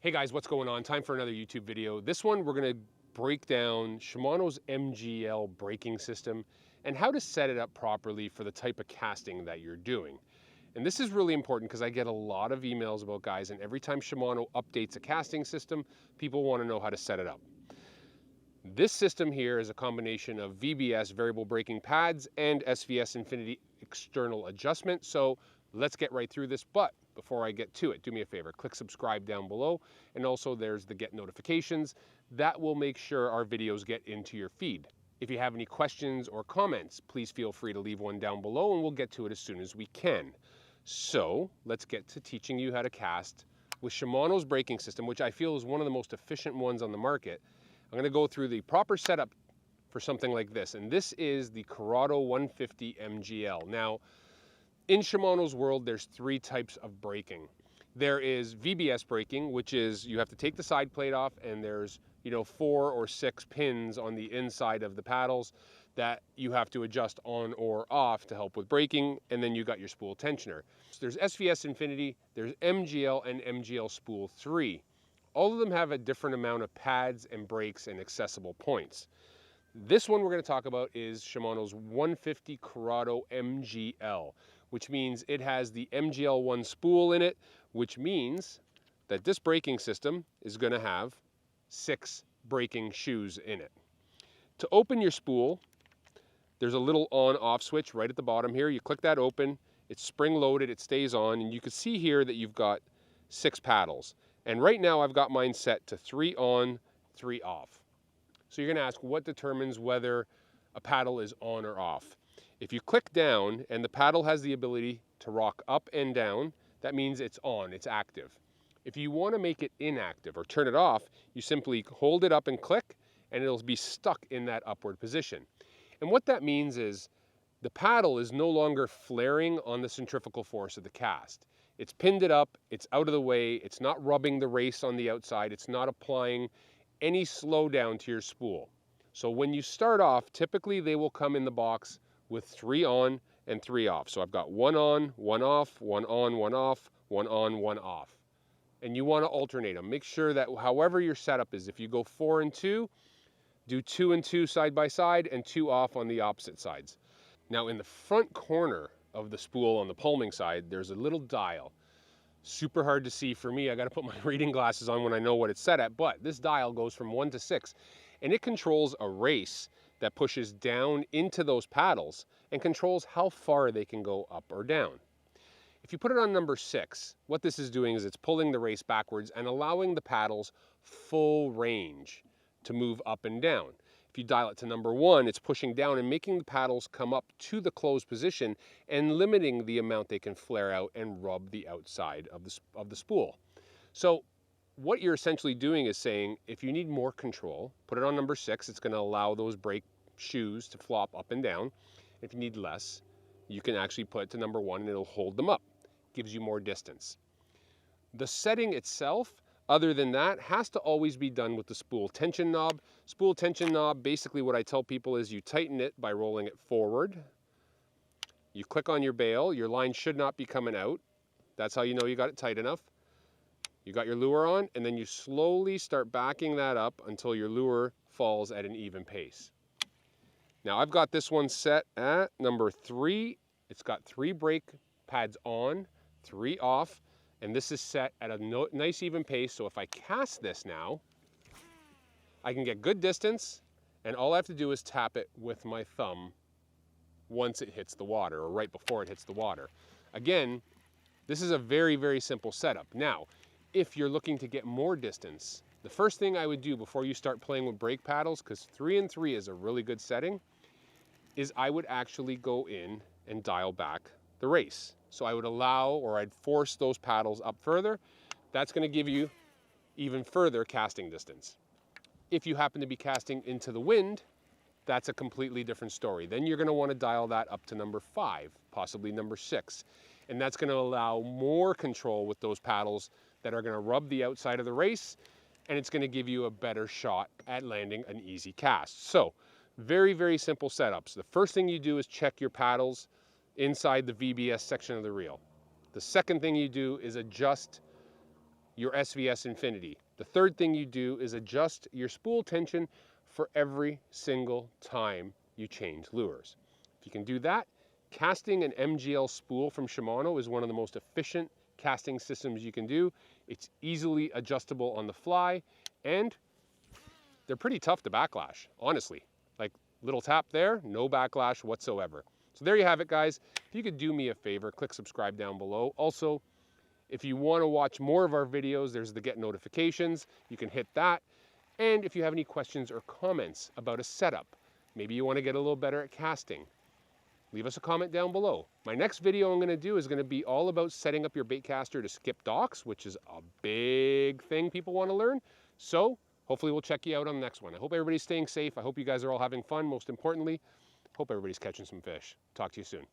Hey guys, what's going on? Time for another YouTube video. This one we're going to break down Shimano's Mgl braking system and how to set it up properly for the type of casting that you're doing. And this is really important because I get a lot of emails about guys, and every time Shimano updates a casting system, people want to know how to set it up. This system here is a combination of VBS variable braking pads and SVS Infinity external adjustment. So let's get right through this. But before I get to it, do me a favor, click subscribe down below. And also there's the get notifications. That will make sure our videos get into your feed. If you have any questions or comments, please feel free to leave one down below and we'll get to it as soon as we can. So let's get to teaching you how to cast with Shimano's braking system, which I feel is one of the most efficient ones on the market. I'm going to go through the proper setup for something like this, and this is the Curado 150 Mgl. Now, in Shimano's world, there's three types of braking. There is VBS braking, which is you have to take the side plate off, and there's 4 or 6 pins on the inside of the paddles that you have to adjust on or off to help with braking, and then you got your spool tensioner. So there's SVS Infinity, there's Mgl, and Mgl Spool 3. All of them have a different amount of pads and brakes and accessible points. This one we're going to talk about is Shimano's 150 Curado Mgl, which means it has the MGL1 spool in it, which means that this braking system is going to have 6 braking shoes in it. To open your spool, there's a little on-off switch right at the bottom here. You click that open, it's spring-loaded, it stays on, and you can see here that you've got 6 paddles. And right now I've got mine set to 3 on, 3 off. So you're going to ask, what determines whether a paddle is on or off? If you click down and the paddle has the ability to rock up and down, that means it's on, it's active. If you want to make it inactive or turn it off, you simply hold it up and click, and it'll be stuck in that upward position. And what that means is the paddle is no longer flaring on the centrifugal force of the cast. It's pinned it up, it's out of the way, it's not rubbing the race on the outside, it's not applying any slowdown to your spool. So when you start off, typically they will come in the box with 3 on and 3 off. So I've got 1 on, 1 off, 1 on, 1 off, 1 on, 1 off. And you want to alternate them. Make sure that however your setup is, if you go 4 and 2, do 2 and 2 side by side and 2 off on the opposite sides. Now in the front corner of the spool on the palming side, there's a little dial. Super hard to see for me. I got to put my reading glasses on when I know what it's set at, but this dial goes from 1 to 6, and it controls a race that pushes down into those paddles and controls how far they can go up or down. If you put it on number 6, what this is doing is it's pulling the race backwards and allowing the paddles full range to move up and down. If you dial it to number 1, it's pushing down and making the paddles come up to the closed position and limiting the amount they can flare out and rub the outside of the spool. So what you're essentially doing is saying, if you need more control, put it on number 6. It's going to allow those brake shoes to flop up and down. If you need less, you can actually put it to number 1 and it'll hold them up. Gives you more distance. The setting itself, other than that, has to always be done with the spool tension knob. Spool tension knob, basically what I tell people is you tighten it by rolling it forward. You click on your bail. Your line should not be coming out. That's how you know you got it tight enough. You got your lure on, and then you slowly start backing that up until your lure falls at an even pace. Now I've got this one set at number 3. It's got 3 brake pads on, 3 off. And this is set at a nice even pace, so if I cast this now, I can get good distance, and all I have to do is tap it with my thumb once it hits the water, or right before it hits the water. Again, this is a very, very simple setup. Now, if you're looking to get more distance, the first thing I would do before you start playing with brake paddles, because 3 and 3 is a really good setting, is I would actually go in and dial back the race. So I would allow, or I'd force those paddles up further. That's going to give you even further casting distance. If you happen to be casting into the wind, that's a completely different story. Then you're going to want to dial that up to number 5, possibly number 6. And that's going to allow more control with those paddles that are going to rub the outside of the race, and it's going to give you a better shot at landing an easy cast. So very, very simple setups. The first thing you do is check your paddles inside the VBS section of the reel. The second thing you do is adjust your SVS Infinity. The third thing you do is adjust your spool tension for every single time you change lures. If you can do that, casting an Mgl spool from Shimano is one of the most efficient casting systems you can do. It's easily adjustable on the fly, and they're pretty tough to backlash, honestly. Like, little tap there, no backlash whatsoever. So there you have it, guys. If you could do me a favor, click subscribe down below. Also, if you want to watch more of our videos, there's the get notifications. You can hit that. And if you have any questions or comments about a setup, maybe you want to get a little better at casting, leave us a comment down below. My next video I'm going to do is going to be all about setting up your bait caster to skip docks, which is a big thing people want to learn. So hopefully we'll check you out on the next one. I hope everybody's staying safe. I hope you guys are all having fun. Most importantly, hope everybody's catching some fish. Talk to you soon.